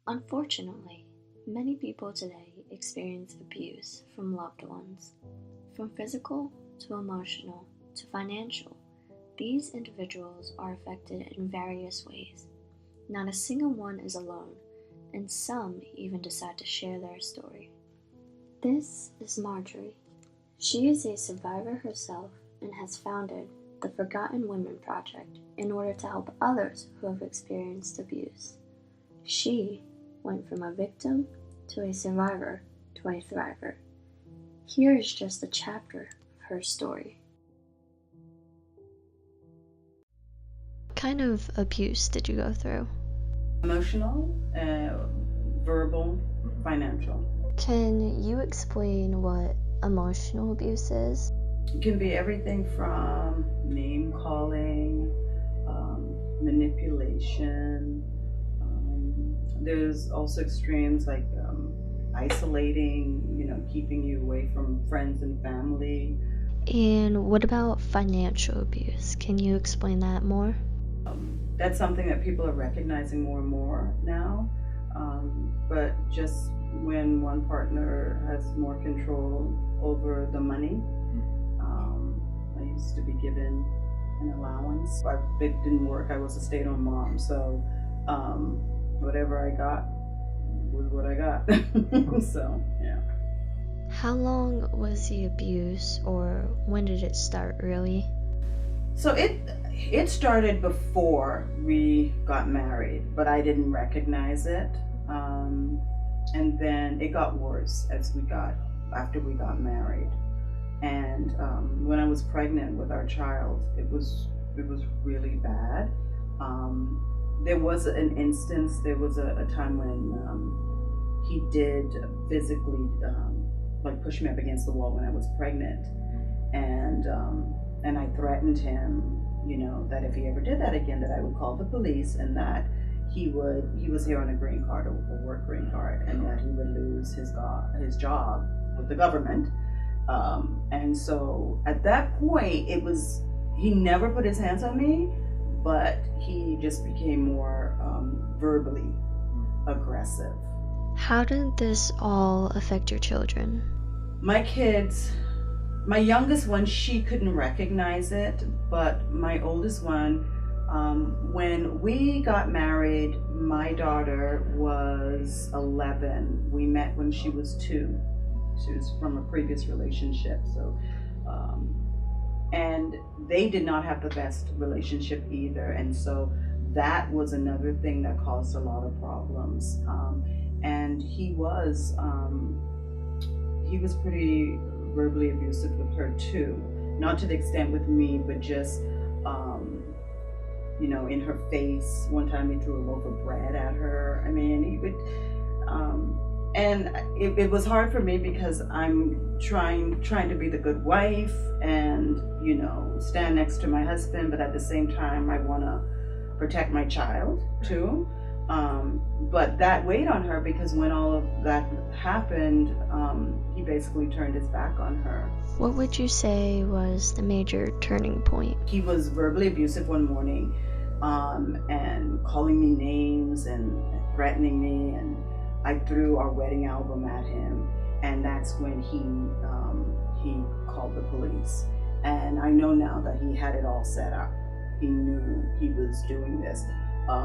Unfortunately, many people today experience abuse from loved ones. From physical to emotional to financial, these individuals are affected in various ways. Not a single one is alone, and some even decide to share their story. This is Marjorie. She is a survivor herself and has founded the Forgotten Women Project in order to help others who have experienced abuse. She went from a victim to a survivor to a thriver. Here is just a chapter of her story. What kind of abuse did you go through? Emotional, verbal, financial. Can you explain what emotional abuse is? It can be everything from name calling, manipulation. There's also extremes like isolating, keeping you away from friends and family. And what about financial abuse? Can you explain that more? That's something that people are recognizing more and more now. But just when one partner has more control over the money, I used to be given an allowance. It didn't work. I was a stay-at-home mom, so whatever I got was what I got. So, yeah. How long was the abuse, or when did it start, really? So it started before we got married, but I didn't recognize it. And then it got worse after we got married. And when I was pregnant with our child, it was really bad. There was an instance, there was a time when he did physically push me up against the wall when I was pregnant. And I threatened him, that if he ever did that again, that I would call the police, and that he was here on a green card, a work green card, and that he would lose his job with the government. And so at that point, he never put his hands on me, but he just became more verbally aggressive. How did this all affect your children? My kids, my youngest one, she couldn't recognize it, but my oldest one, when we got married, my daughter was 11. We met when she was 2. She was from a previous relationship, so and they did not have the best relationship either, and so that was another thing that caused a lot of problems. And he was pretty verbally abusive with her too, not to the extent with me, but just in her face. One time he threw a loaf of bread at her. I mean, he would and it was hard for me because I'm trying to be the good wife and stand next to my husband, but at the same time I want to protect my child too. But that weighed on her, because when all of that happened, he basically turned his back on her. What would you say was the major turning point? He was verbally abusive one morning, and calling me names and threatening me, and I threw our wedding album at him, and that's when he called the police. And I know now that he had it all set up. He knew he was doing this.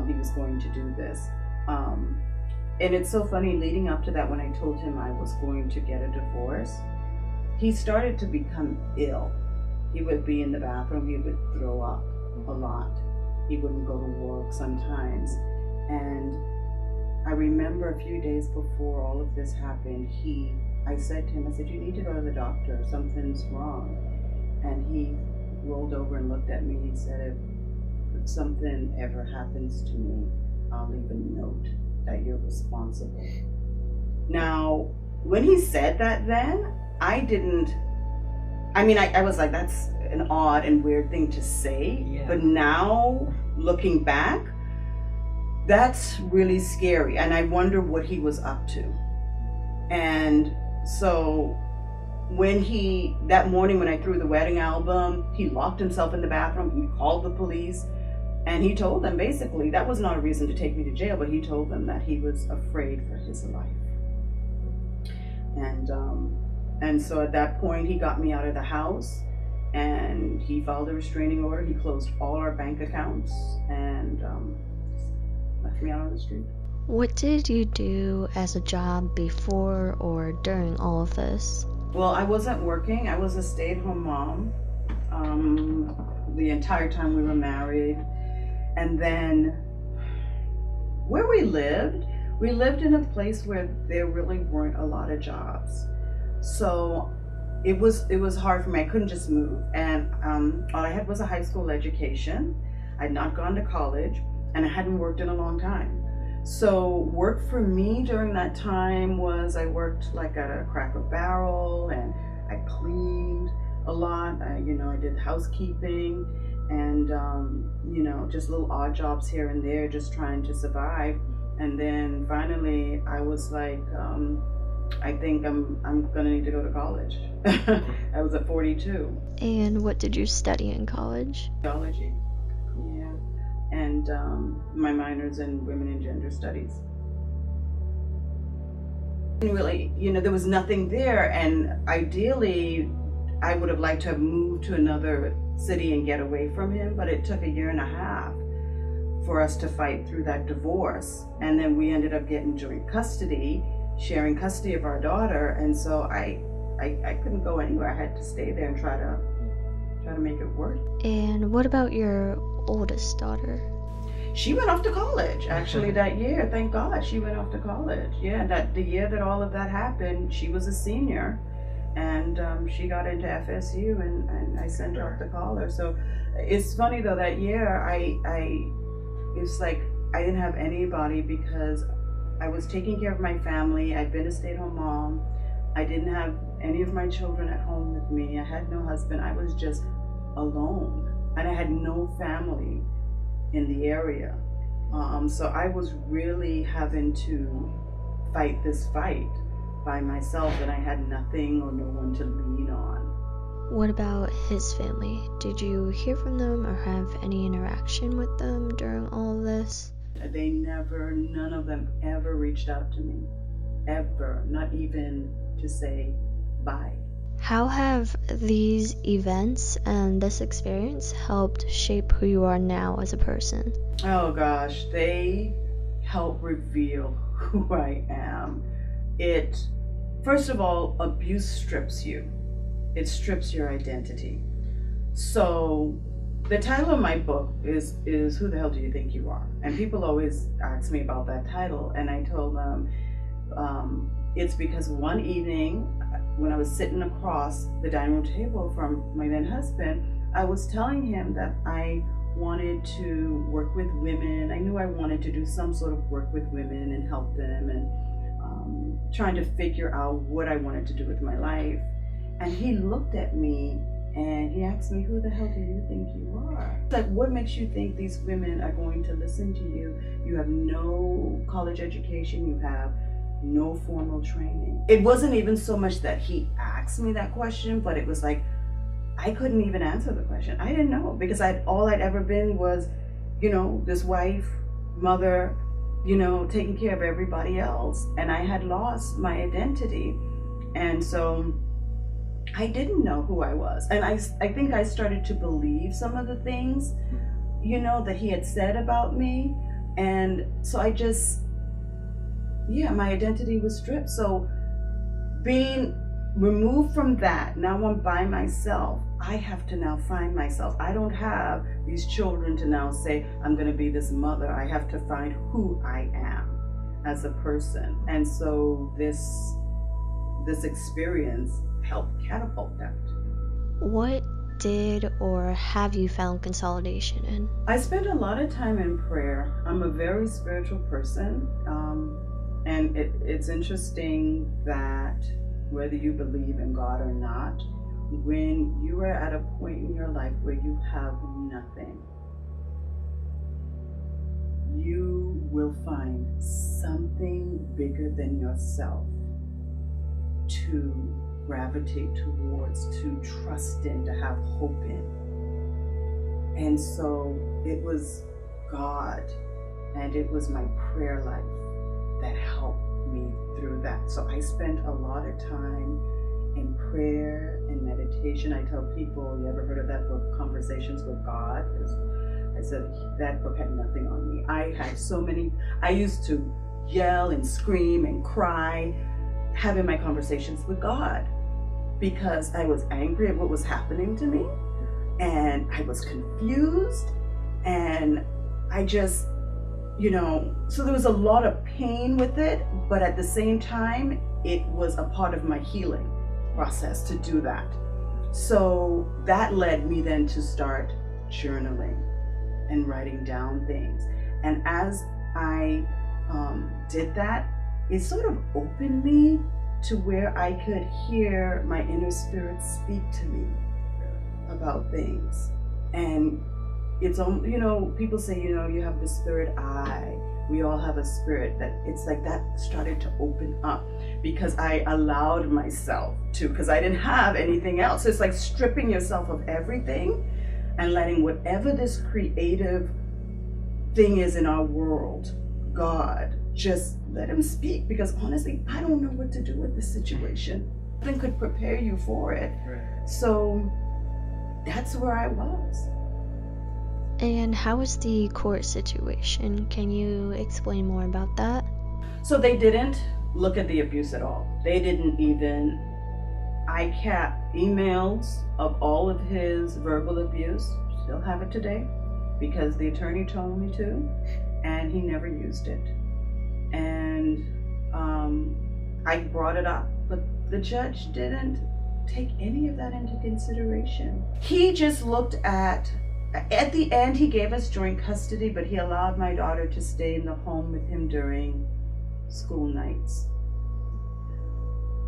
He was going to do this. And it's so funny, leading up to that, when I told him I was going to get a divorce, he started to become ill. He would be in the bathroom, he would throw up a lot. He wouldn't go to work sometimes. And I remember a few days before all of this happened, I said to him, you need to go to the doctor, something's wrong. And he rolled over and looked at me. He said, if something ever happens to me, I'll leave a note that you're responsible. Now, when he said that then, I was like, that's an odd and weird thing to say. Yeah. But now, looking back, that's really scary. And I wonder what he was up to. And so that morning when I threw the wedding album, he locked himself in the bathroom, he called the police, And he told them, basically, that was not a reason to take me to jail, but he told them that he was afraid for his life. And so at that point, he got me out of the house, and he filed a restraining order. He closed all our bank accounts and left me out on the street. What did you do as a job before or during all of this? Well, I wasn't working. I was a stay-at-home mom the entire time we were married. And then where we lived in a place where there really weren't a lot of jobs. So it was hard for me. I couldn't just move. And all I had was a high school education. I'd not gone to college, and I hadn't worked in a long time. So work for me during that time was, I worked like at a Cracker Barrel, and I cleaned a lot. I did housekeeping, and just little odd jobs here and there, just trying to survive. And then finally, I was like, I think I'm gonna need to go to college. I was at 42. And what did you study in college? Theology, yeah, and my minor's in women and gender studies. And really, there was nothing there, and ideally, I would have liked to have moved to another city and get away from him, but it took 1.5 years for us to fight through that divorce. And then we ended up getting joint custody, sharing custody of our daughter, and so I couldn't go anywhere. I had to stay there and try to make it work. And what about your oldest daughter? She went off to college, actually, that year. Thank God she went off to college. Yeah, that the year that all of that happened, she was a senior, and she got into FSU, and I sent her off to college. So it's funny though, that year it's like I didn't have anybody, because I was taking care of my family. I'd been a stay-at-home mom. I didn't have any of my children at home with me. I had no husband. I was just alone, and I had no family in the area. So I was really having to fight this fight by myself, and I had nothing or no one to lean on. What about his family? Did you hear from them or have any interaction with them during all of this? None of them ever reached out to me. Ever. Not even to say bye. How have these events and this experience helped shape who you are now as a person? Oh gosh, they help reveal who I am. First of all, abuse strips you. It strips your identity. So the title of my book is Who the Hell Do You Think You Are? And people always ask me about that title, and I told them it's because one evening when I was sitting across the dining room table from my then husband, I was telling him that I wanted to work with women. I knew I wanted to do some sort of work with women and help them, and trying to figure out what I wanted to do with my life. And he looked at me and he asked me, who the hell do you think you are? Like, what makes you think these women are going to listen to you? You have no college education, you have no formal training. It wasn't even so much that he asked me that question, but it was like, I couldn't even answer the question. I didn't know, because all I'd ever been was, this wife, mother, taking care of everybody else. And I had lost my identity. And so I didn't know who I was. And I think I started to believe some of the things, that he had said about me. And so my identity was stripped. So being removed from that, now I'm by myself. I have to now find myself. I don't have these children to now say, I'm going to be this mother. I have to find who I am as a person. And so this experience helped catapult that. What did or have you found consolidation in? I spend a lot of time in prayer. I'm a very spiritual person. And it's interesting that whether you believe in God or not, when you are at a point in your life where you have nothing, you will find something bigger than yourself to gravitate towards, to trust in, to have hope in. And so it was God, and it was my prayer life that helped me through that. So I spent a lot of time in prayer and meditation. I tell people, you ever heard of that book, Conversations with God? I said, that book had nothing on me. I used to yell and scream and cry having my conversations with God because I was angry at what was happening to me, and I was confused, and I just, so there was a lot of pain with it, but at the same time, it was a part of my healing process to do that. So that led me then to start journaling and writing down things. And as I did that, it sort of opened me to where I could hear my inner spirit speak to me about things. And it's, people say, you have the spirit eye. We all have a spirit. That it's like that started to open up because I allowed myself to, because I didn't have anything else. So it's like stripping yourself of everything and letting whatever this creative thing is in our world, God, just let him speak, because honestly, I don't know what to do with this situation. Nothing could prepare you for it. Right. So that's where I was. And how was the court situation? Can you explain more about that? So they didn't look at the abuse at all. They didn't even, I kept emails of all of his verbal abuse, still have it today, because the attorney told me to, and he never used it. And I brought it up, but the judge didn't take any of that into consideration. He just looked at the end, he gave us joint custody, but he allowed my daughter to stay in the home with him during school nights,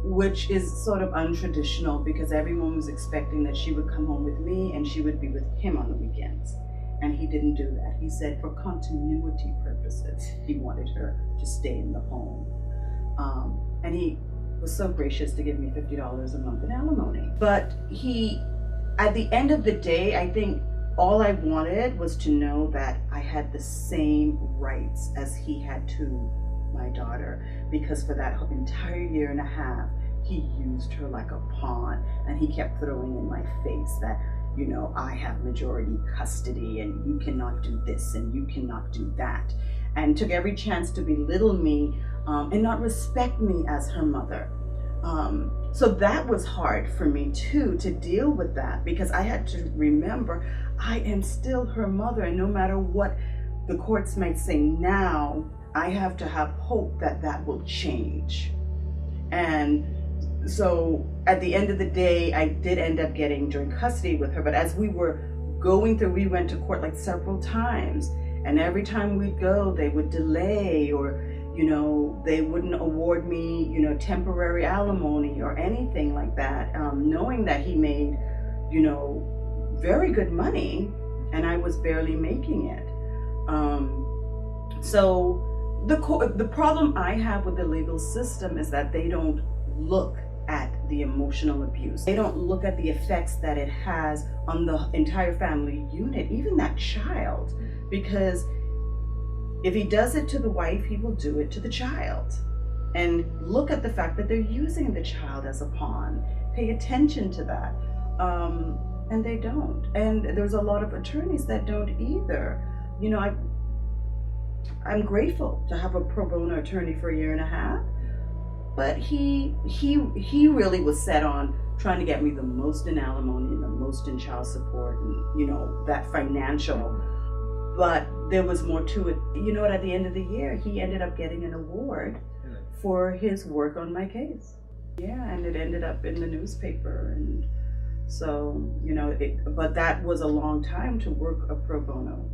which is sort of untraditional because everyone was expecting that she would come home with me and she would be with him on the weekends. And he didn't do that. He said for continuity purposes, he wanted her to stay in the home. And he was so gracious to give me $50 a month in alimony. But at the end of the day, I think all I wanted was to know that I had the same rights as he had to my daughter, because for that entire year and a half, he used her like a pawn, and he kept throwing in my face that, I have majority custody and you cannot do this and you cannot do that, and took every chance to belittle me and not respect me as her mother. So that was hard for me too, to deal with that, because I had to remember I am still her mother, and no matter what the courts might say now, I have to have hope that that will change. And so at the end of the day, I did end up getting joint custody with her, but as we were going through, we went to court like several times, and every time we'd go, they would delay, or they wouldn't award me, temporary alimony or anything like that, knowing that he made, very good money, and I was barely making it. So the problem I have with the legal system is that they don't look at the emotional abuse. They don't look at the effects that it has on the entire family unit, even that child, because if he does it to the wife, he will do it to the child. And look at the fact that they're using the child as a pawn. Pay attention to that. And they don't. And there's a lot of attorneys that don't either. I'm grateful to have a pro bono attorney for a year and a half, but he really was set on trying to get me the most in alimony and the most in child support and, that financial. But there was more to it. At the end of the year, he ended up getting an award for his work on my case. Yeah, and it ended up in the newspaper. And so, but that was a long time to work a pro bono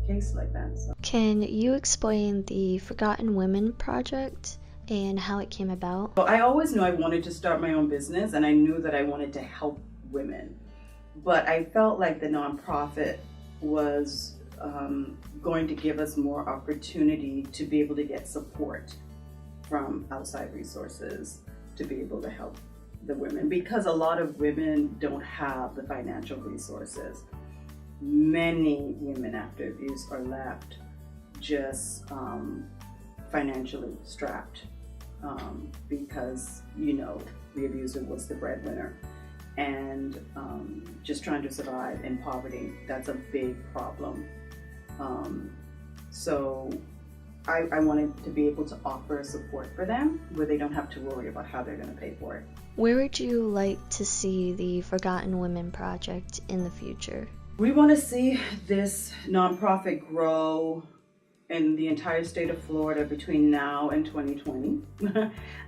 case like that. So. Can you explain the Forgotten Women project and how it came about? Well, I always knew I wanted to start my own business, and I knew that I wanted to help women. But I felt like the nonprofit was going to give us more opportunity to be able to get support from outside resources to be able to help the women, because a lot of women don't have the financial resources. many women after abuse are left just financially strapped because, the abuser was the breadwinner. And just trying to survive in poverty, that's a big problem. So I wanted to be able to offer support for them where they don't have to worry about how they're going to pay for it. Where would you like to see the Forgotten Women Project in the future? We want to see this nonprofit grow in the entire state of Florida between now and 2020.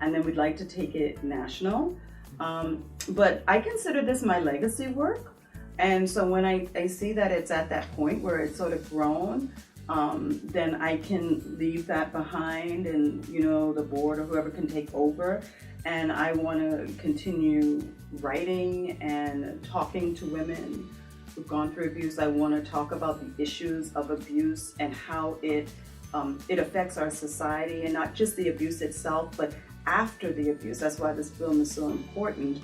And then we'd like to take it national. But I consider this my legacy work. And so when I see that it's at that point where it's sort of grown, then I can leave that behind and, the board or whoever can take over. And I want to continue writing and talking to women who've gone through abuse. I want to talk about the issues of abuse and how it affects our society, and not just the abuse itself, but after the abuse. That's why this film is so important,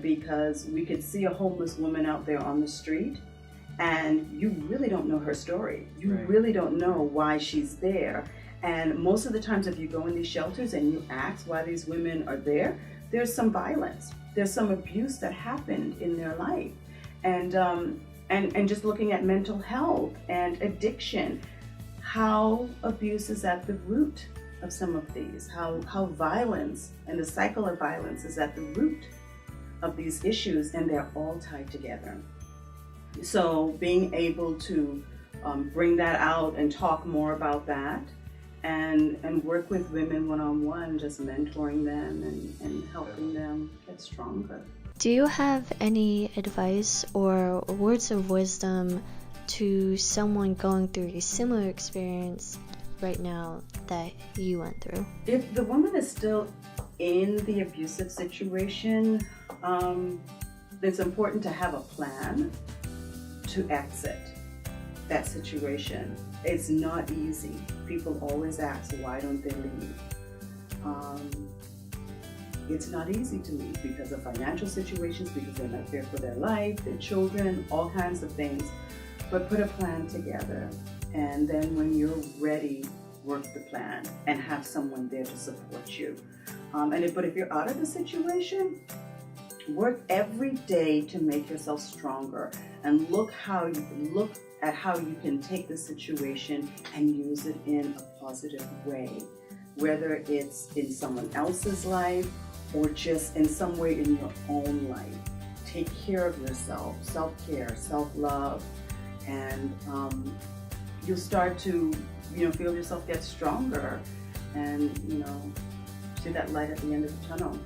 because we could see a homeless woman out there on the street and you really don't know her story. You really don't know why she's there. And most of the times if you go in these shelters and you ask why these women are there, there's some violence. There's some abuse that happened in their life. And just looking at mental health and addiction, how abuse is at the root of some of these, how violence and the cycle of violence is at the root of these issues, and they're all tied together. So being able to bring that out and talk more about that, and work with women one-on-one, just mentoring them and helping them get stronger. Do you have any advice or words of wisdom to someone going through a similar experience right now that you went through? If the woman is still in the abusive situation, it's important to have a plan to exit that situation. It's not easy. People always ask, why don't they leave? It's not easy to leave because of financial situations, because they're not there for their life, their children, all kinds of things. But put a plan together, and then when you're ready, work the plan and have someone there to support you. But if you're out of the situation, work every day to make yourself stronger, and look at how you can take the situation and use it in a positive way, whether it's in someone else's life or just in some way in your own life. Take care of yourself, self-care, self-love, and you'll start to, feel yourself get stronger and, see that light at the end of the tunnel.